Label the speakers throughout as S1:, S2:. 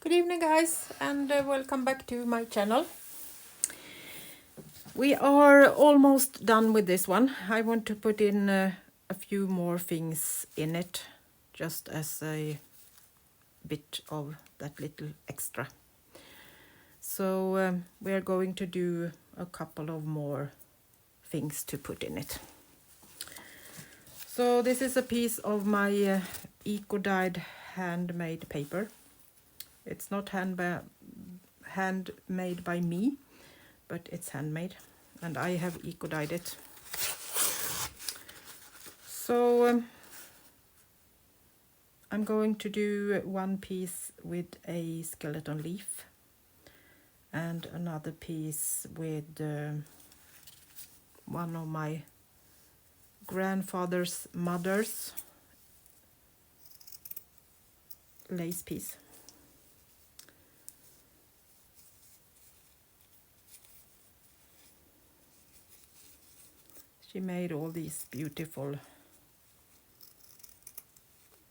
S1: Good evening guys, and welcome back to my channel. We are almost done with this one. I want to put in a few more things in it, just as a bit of that little extra. So we are going to do a couple of more things to put in it. So this is a piece of my eco-dyed handmade paper. It's not handmade by me, but it's handmade, and I have eco-dyed it. So I'm going to do one piece with a skeleton leaf and another piece with one of my grandfather's mother's lace piece. She made all these beautiful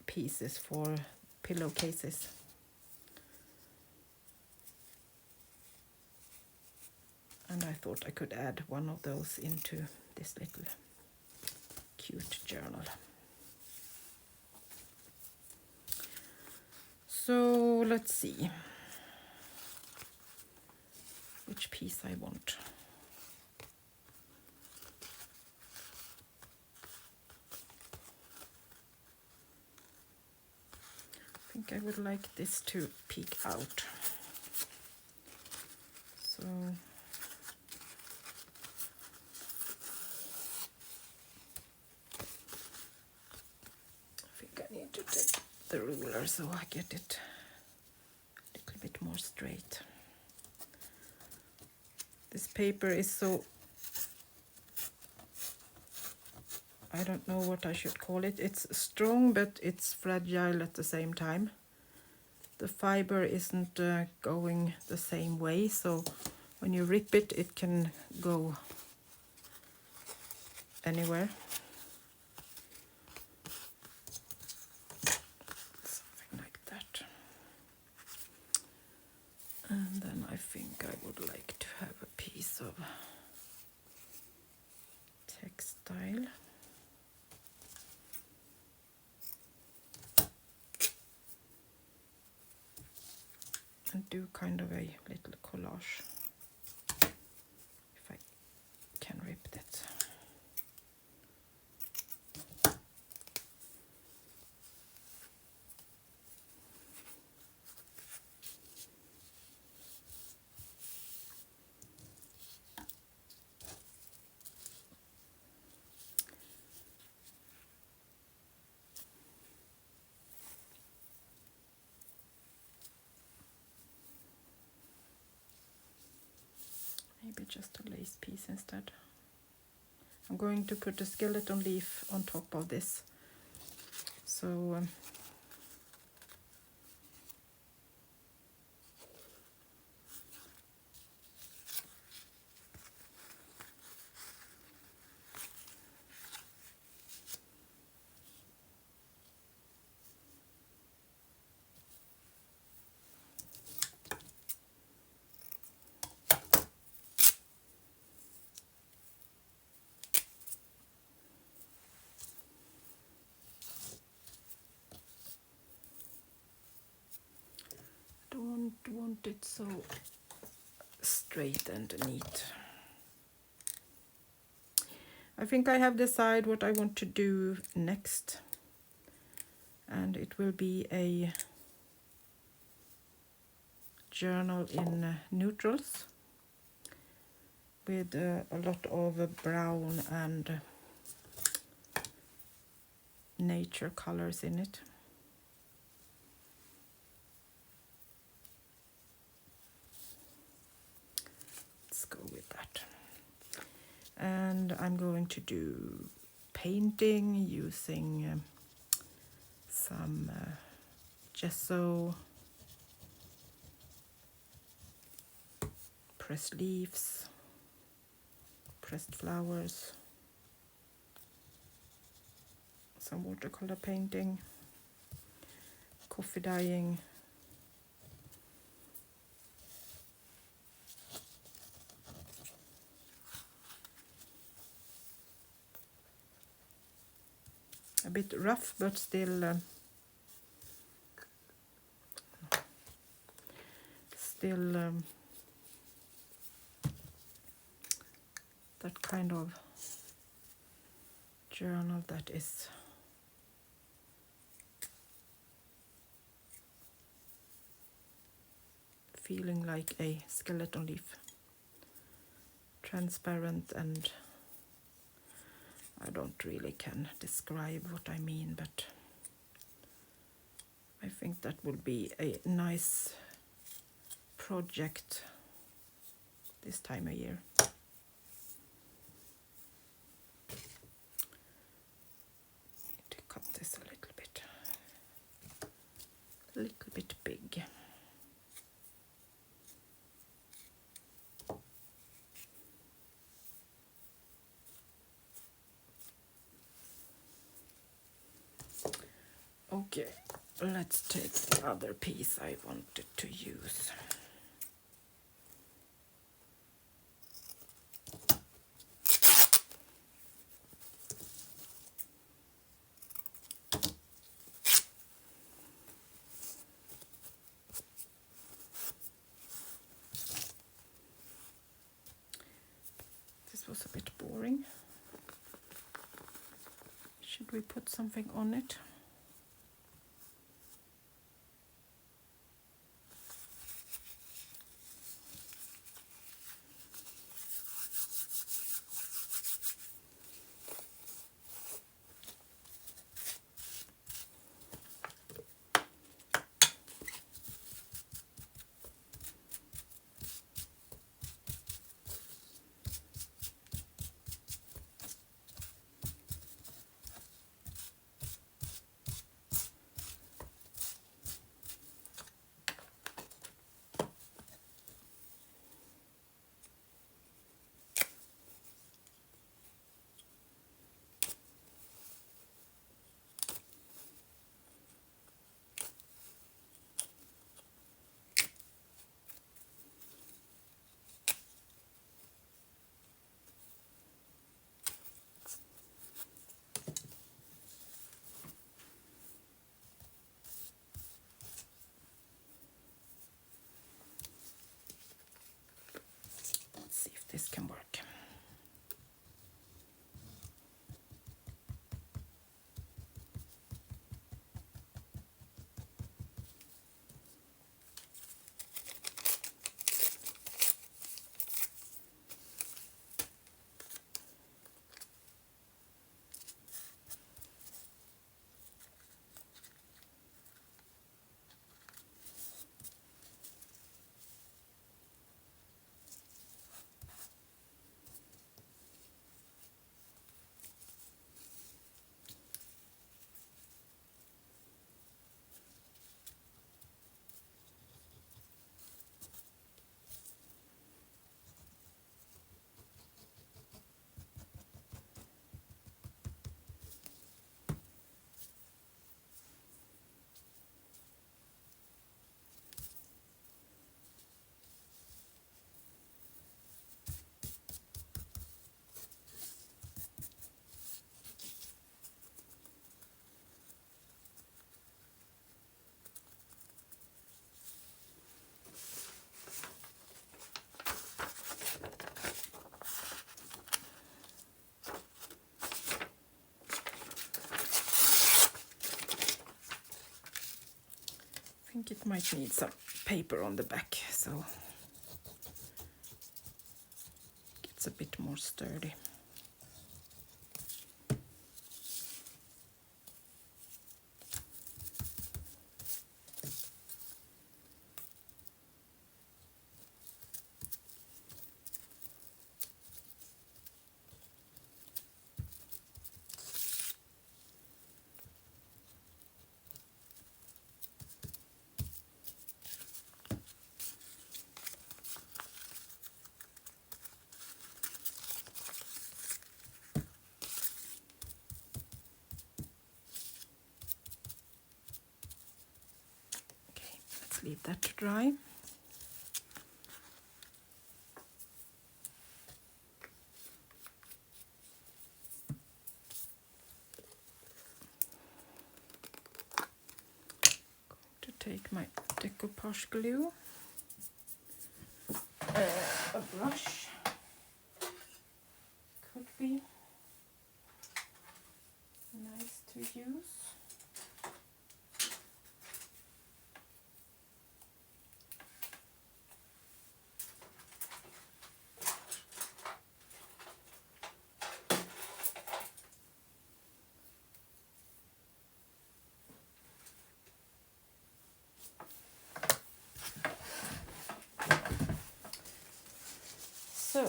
S1: pieces for pillowcases. And I thought I could add one of those into this little cute journal. So let's see which piece I want. I think I would like this to peek out. So I think I need to take the ruler so I get it a little bit more straight. This paper is so, I don't know what I should call it. It's strong, but it's fragile at the same time. The fiber isn't going the same way, so when you rip it, it can go anywhere. Something like that. And then I think I would like to have a piece of textile. And do kind of a little collage, if I can rip that. Maybe just a lace piece instead. I'm going to put a skeleton leaf on top of this. So don't want it so straight and neat. I think I have decided what I want to do next, and it will be a journal in neutrals with a lot of brown and nature colors in it. Let's go with that. And I'm going to do painting using some gesso, pressed leaves, pressed flowers, some watercolor painting, coffee dyeing, a bit rough, but still that kind of journal that is feeling like a skeleton leaf. Transparent, and I don't really can describe what I mean, but I think that would be a nice project this time of year. Need to cut this a little bit big. Okay, let's take the other piece I wanted to use. This was a bit boring. Should we put something on it? See if this can work. I think it might need some paper on the back, so it's a bit more sturdy. Leave that to dry. take my decoupage glue, a brush could be nice to use. So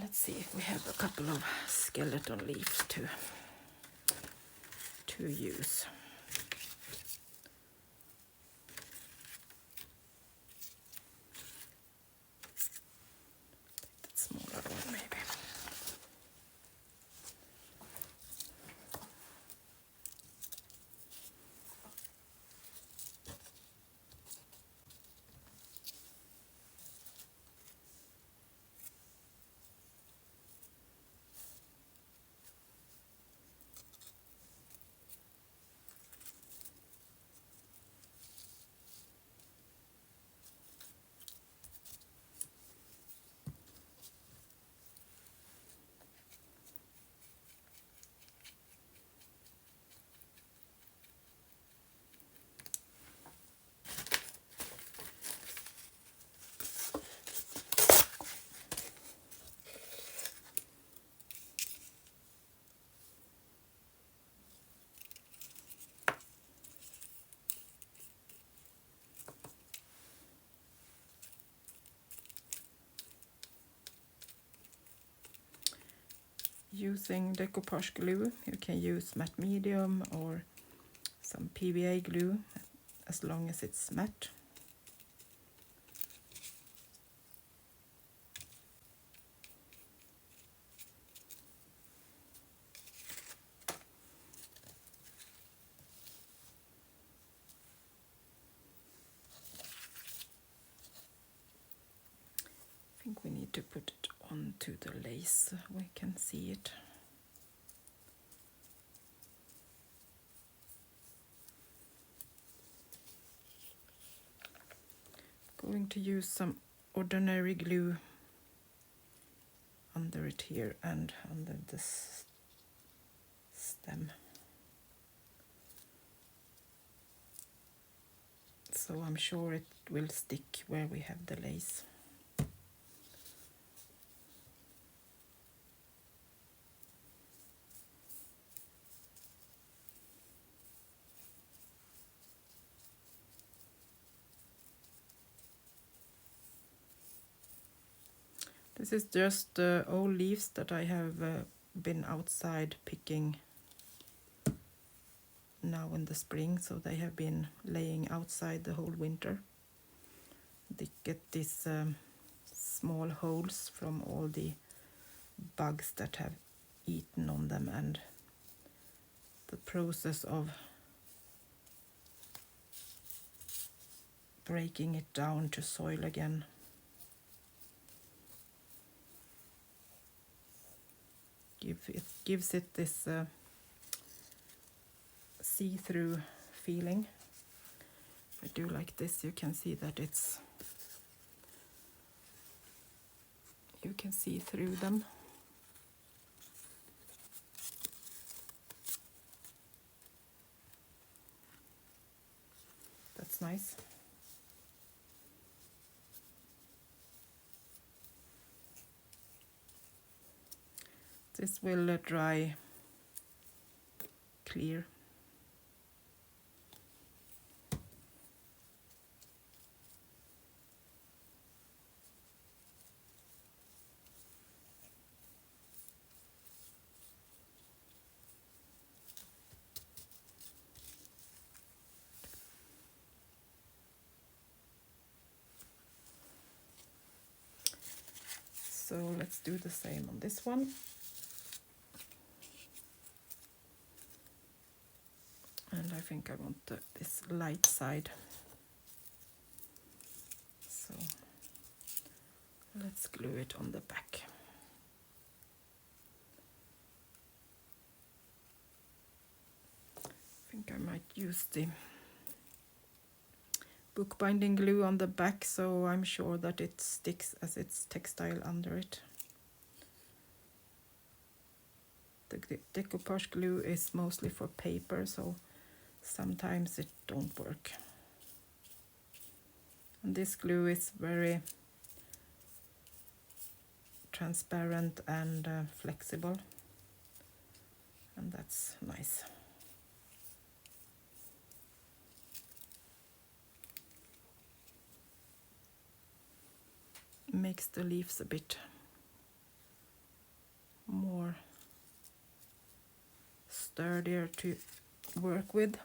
S1: let's see if we have a couple of skeleton leaves to use. That smaller one maybe. Using decoupage glue, you can use matte medium or some PVA glue as long as it's matte. I think we need to put it onto the lace so we can see it. Going to use some ordinary glue under it here and under this stem. So I'm sure it will stick where we have the lace. This is just old leaves that I have been outside picking now in the spring, so they have been laying outside the whole winter. They get these small holes from all the bugs that have eaten on them, and the process of breaking it down to soil again gives it this see-through feeling. If I do like this, you can see that you can see through them. That's nice. This will dry clear. So let's do the same on this one. And I think I want this light side. So let's glue it on the back. I think I might use the bookbinding glue on the back, so I'm sure that it sticks as it's textile under it. The decoupage glue is mostly for paper, so sometimes it don't work. And this glue is very transparent and flexible, and that's nice. Makes the leaves a bit more sturdier to work with.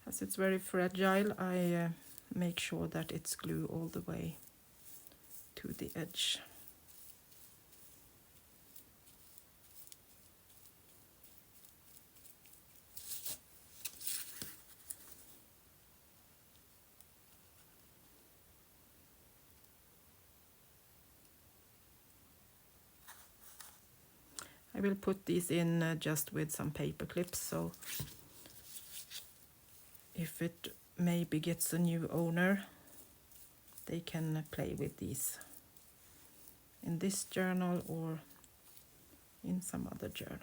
S1: As it's very fragile, I make sure that it's glue all the way to the edge. I will put these in just with some paper clips, so if it maybe gets a new owner, they can play with these in this journal or in some other journal.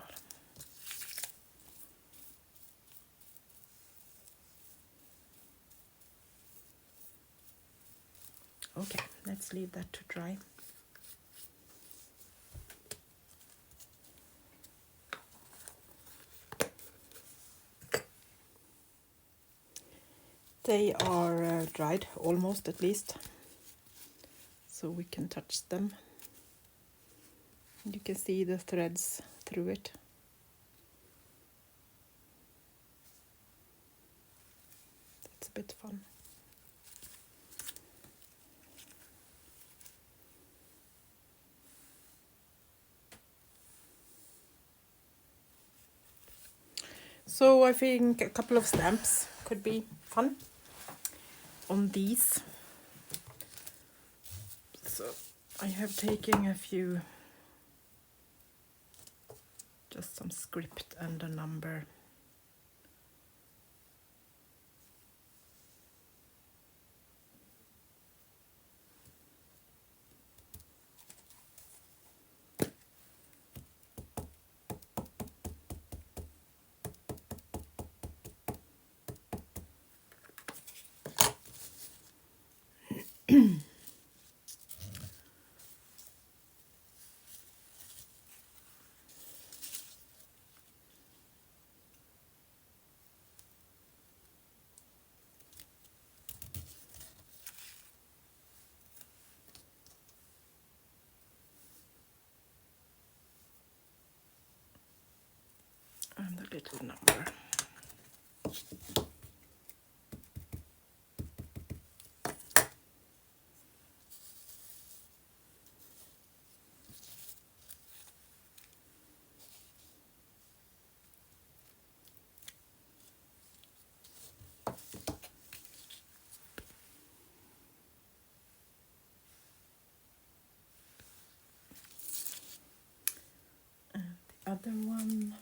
S1: Okay, let's leave that to dry. They are dried, almost at least, so we can touch them. You can see the threads through it. That's a bit fun. So I think a couple of stamps could be fun on these. So I have taken a few, just some script and a number. And a little number. And the other one.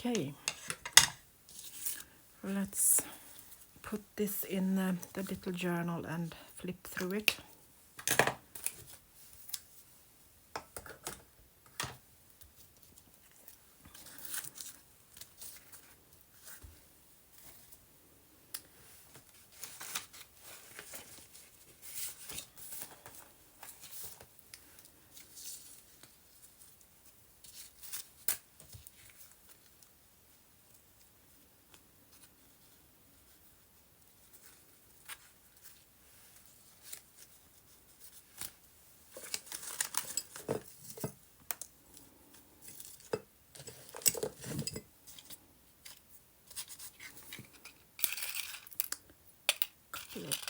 S1: Okay, let's put this in the little journal and flip through it.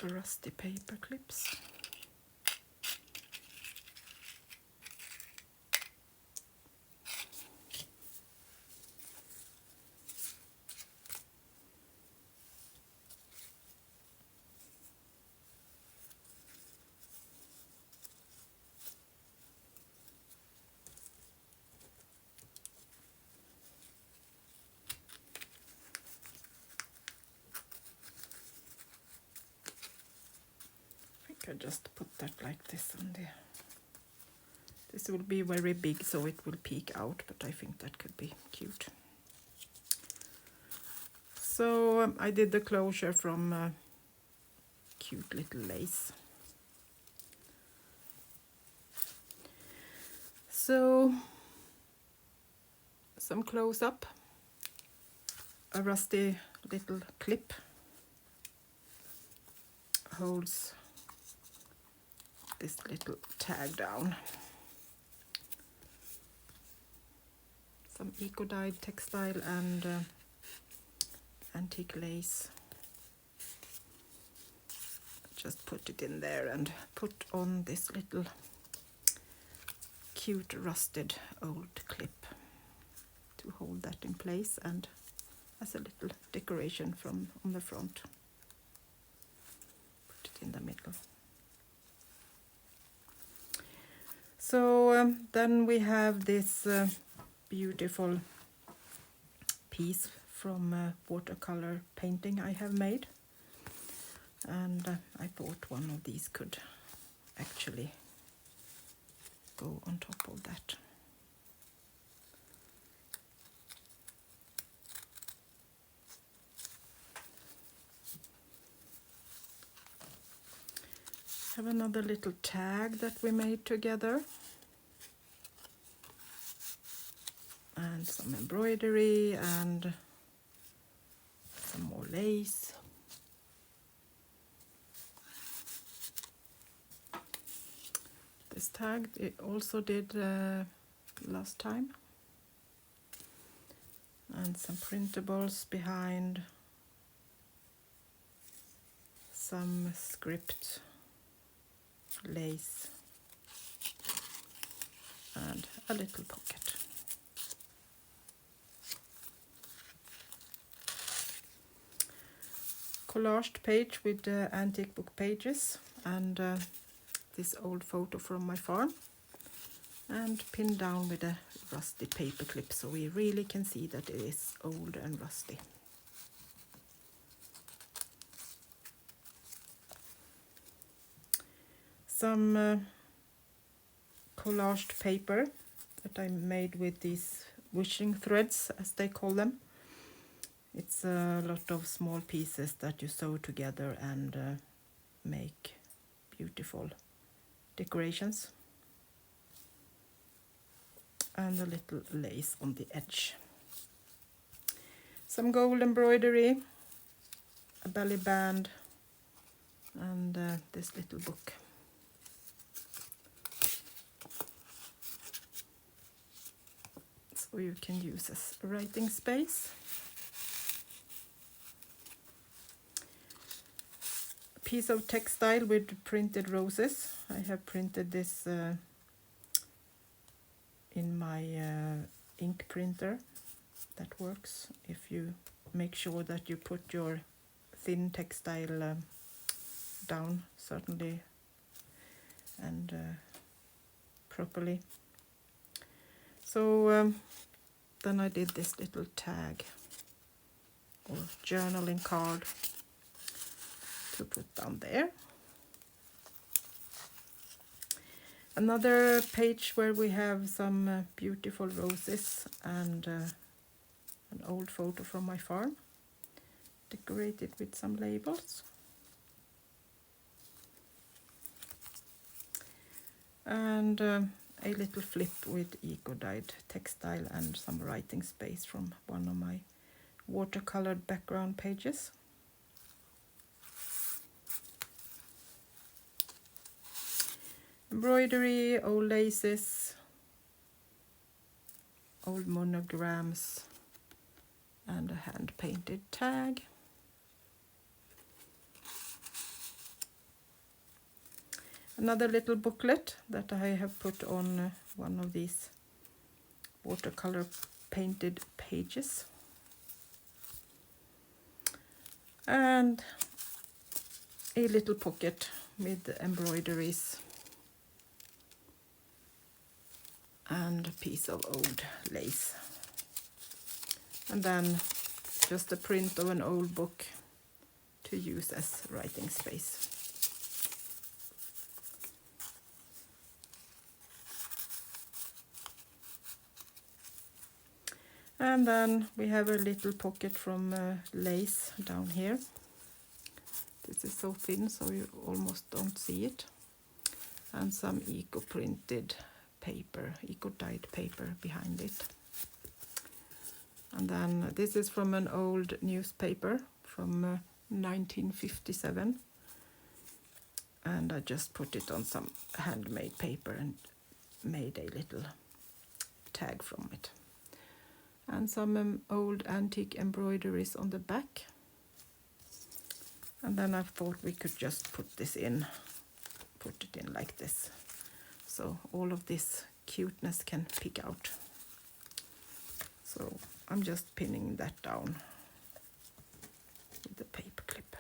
S1: Rusty paper clips. I just put that like this on there. This will be very big, so it will peek out, but I think that could be cute. So I did the closure from cute little lace. So some close up, a rusty little clip holds this little tag down. Some eco-dyed textile and antique lace. Just put it in there and put on this little cute rusted old clip to hold that in place and as a little decoration from on the front. Put it in the middle. So then we have this beautiful piece from watercolor painting I have made, and I thought one of these could actually go on top of that. Have another little tag that we made together, and some embroidery and some more lace. This tag it also did last time, and some printables behind, some script lace and a little pocket. Collaged page with antique book pages and this old photo from my farm, and pinned down with a rusty paper clip so we really can see that it is old and rusty. Some collaged paper that I made with these wishing threads, as they call them. It's a lot of small pieces that you sew together and make beautiful decorations. And a little lace on the edge. Some gold embroidery, a belly band, and this little book. So you can use as writing space. A piece of textile with printed roses. I have printed this in my ink printer. That works if you make sure that you put your thin textile down certainly and properly. So then I did this little tag or journaling card to put down there. Another page where we have some beautiful roses and an old photo from my farm, decorated with some labels. And a little flip with eco-dyed textile and some writing space from one of my watercolored background pages. Embroidery, old laces, old monograms, and a hand-painted tag. Another little booklet that I have put on one of these watercolor painted pages. And a little pocket with embroideries and a piece of old lace. And then just a print of an old book to use as writing space. And then we have a little pocket from lace down here. This is so thin so you almost don't see it. And some eco-printed paper, eco-dyed paper behind it. And then this is from an old newspaper from 1957. And I just put it on some handmade paper and made a little tag from it. And some old antique embroideries on the back. And then I thought we could just put it in like this. So all of this cuteness can peek out. So I'm just pinning that down with the paper clip.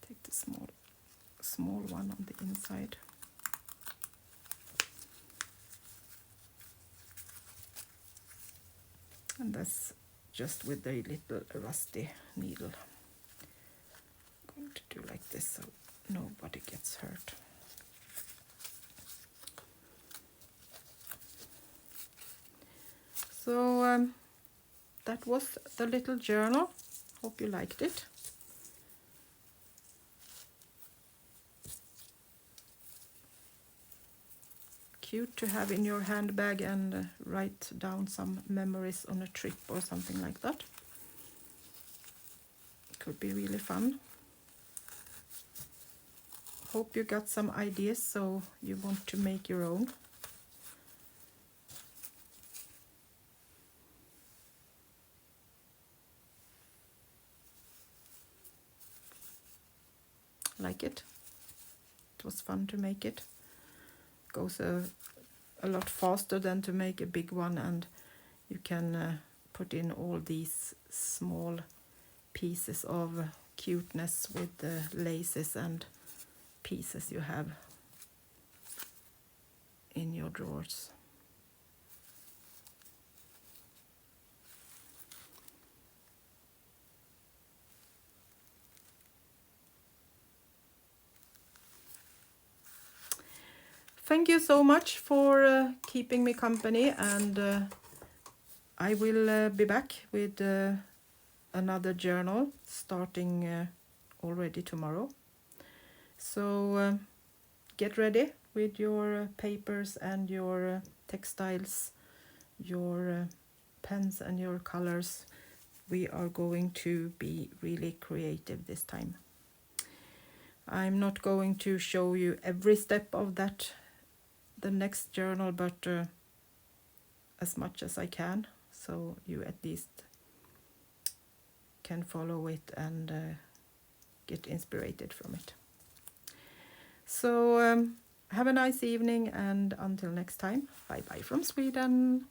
S1: Take the small one on the inside. And that's just with a little rusty needle. I'm going to do like this so nobody gets hurt. So that was the little journal. Hope you liked it. Cute to have in your handbag and write down some memories on a trip or something like that. Could be really fun. Hope you got some ideas so you want to make your own. Like it? It was fun to make it. Goes a lot faster than to make a big one, and you can put in all these small pieces of cuteness with the laces and pieces you have in your drawers. Thank you so much for keeping me company, and I will be back with another journal starting already tomorrow. So get ready with your papers and your textiles, your pens and your colors. We are going to be really creative this time. I'm not going to show you every step of the next journal, but as much as I can, so you at least can follow it and get inspired from it. So have a nice evening, and until next time, bye bye from Sweden.